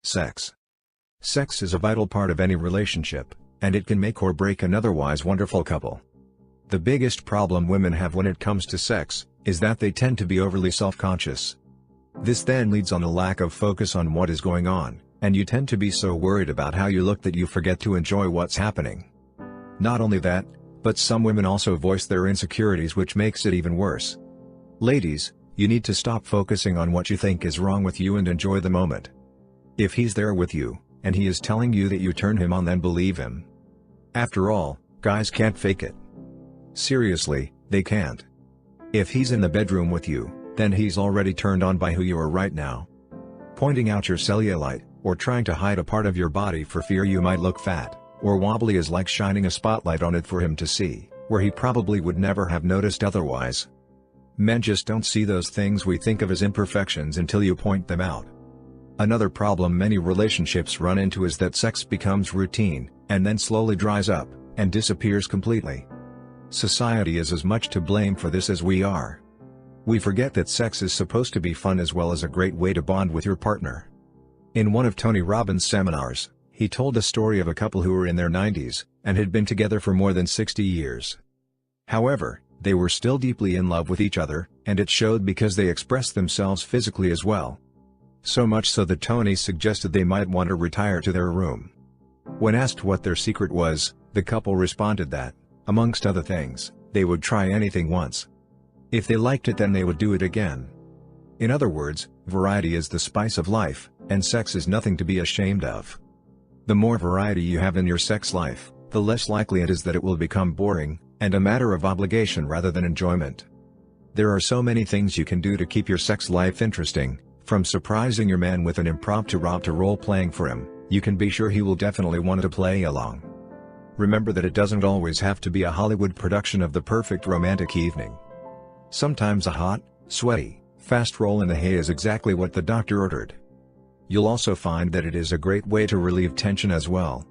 Sex. Sex is a vital part of any relationship, and it can make or break an otherwise wonderful couple. The biggest problem women have when it comes to sex is that they tend to be overly self-conscious. This then leads on a lack of focus on what is going on, and you tend to be so worried about how you look that you forget to enjoy what's happening. Not only that, but some women also voice their insecurities, which makes it even worse. Ladies, you need to stop focusing on what you think is wrong with you and enjoy the moment. If he's there with you, and he is telling you that you turn him on, then believe him. After all, guys can't fake it. Seriously, they can't. If he's in the bedroom with you, then he's already turned on by who you are right now. Pointing out your cellulite, or trying to hide a part of your body for fear you might look fat or wobbly is like shining a spotlight on it for him to see, where he probably would never have noticed otherwise. Men just don't see those things we think of as imperfections until you point them out. Another problem many relationships run into is that sex becomes routine, and then slowly dries up, and disappears completely. Society is as much to blame for this as we are. We forget that sex is supposed to be fun as well as a great way to bond with your partner. In one of Tony Robbins' seminars, he told a story of a couple who were in their 90s, and had been together for more than 60 years. However, they were still deeply in love with each other, and it showed because they expressed themselves physically as well. So much so that Tony suggested they might want to retire to their room. When asked what their secret was, the couple responded that, amongst other things, they would try anything once. If they liked it, then they would do it again. In other words, variety is the spice of life, and sex is nothing to be ashamed of. The more variety you have in your sex life, the less likely it is that it will become boring, and a matter of obligation rather than enjoyment. There are so many things you can do to keep your sex life interesting, from surprising your man with an impromptu romp to role-playing for him. You can be sure he will definitely want to play along. Remember that it doesn't always have to be a Hollywood production of the perfect romantic evening. Sometimes a hot, sweaty, fast roll in the hay is exactly what the doctor ordered. You'll also find that it is a great way to relieve tension as well.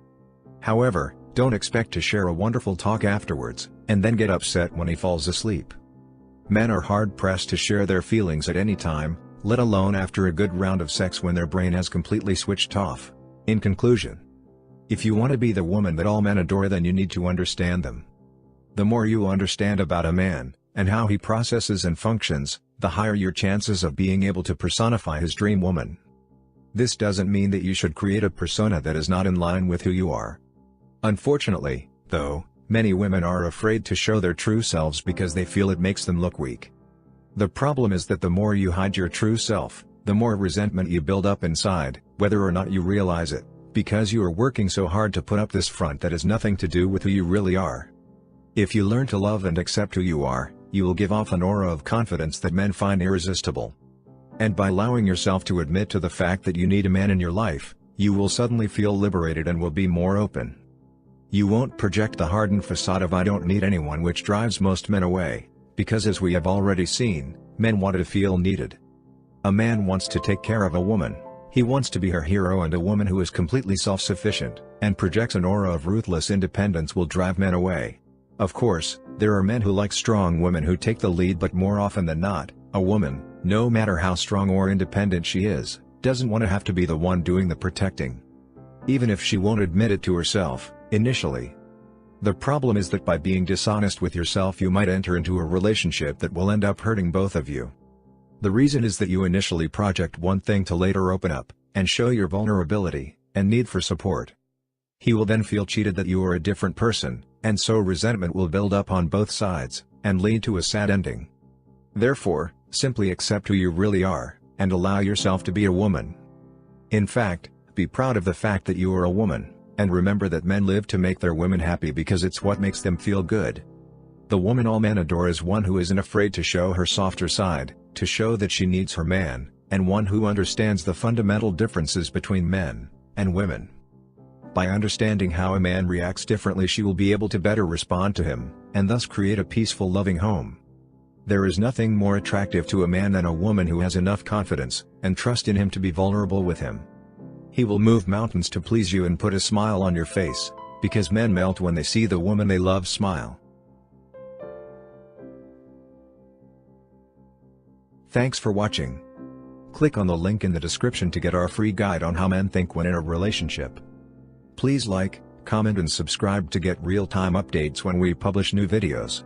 However, don't expect to share a wonderful talk afterwards, and then get upset when he falls asleep. Men are hard-pressed to share their feelings at any time, let alone after a good round of sex when their brain has completely switched off. In conclusion, if you want to be the woman that all men adore, then you need to understand them. The more you understand about a man, and how he processes and functions, the higher your chances of being able to personify his dream woman. This doesn't mean that you should create a persona that is not in line with who you are. Unfortunately, though, many women are afraid to show their true selves because they feel it makes them look weak. The problem is that the more you hide your true self, the more resentment you build up inside, whether or not you realize it, because you are working so hard to put up this front that has nothing to do with who you really are. If you learn to love and accept who you are, you will give off an aura of confidence that men find irresistible. And by allowing yourself to admit to the fact that you need a man in your life, you will suddenly feel liberated and will be more open. You won't project the hardened facade of "I don't need anyone," which drives most men away, because as we have already seen, men want to feel needed. A man wants to take care of a woman, he wants to be her hero, and a woman who is completely self-sufficient, and projects an aura of ruthless independence will drive men away. Of course, there are men who like strong women who take the lead, but more often than not, a woman, no matter how strong or independent she is, doesn't want to have to be the one doing the protecting. Even if she won't admit it to herself, initially. The problem is that by being dishonest with yourself, you might enter into a relationship that will end up hurting both of you. The reason is that you initially project one thing to later open up, and show your vulnerability, and need for support. He will then feel cheated that you are a different person, and so resentment will build up on both sides, and lead to a sad ending. Therefore, simply accept who you really are, and allow yourself to be a woman. In fact, be proud of the fact that you are a woman, and remember that men live to make their women happy because it's what makes them feel good. The woman all men adore is one who isn't afraid to show her softer side, to show that she needs her man, and one who understands the fundamental differences between men and women. By understanding how a man reacts differently, she will be able to better respond to him, and thus create a peaceful, loving home. There is nothing more attractive to a man than a woman who has enough confidence and trust in him to be vulnerable with him. He will move mountains to please you and put a smile on your face, because men melt when they see the woman they love smile. Thanks for watching. Click on the link in the description to get our free guide on how men think when in a relationship. Please like, comment and subscribe to get real-time updates when we publish new videos.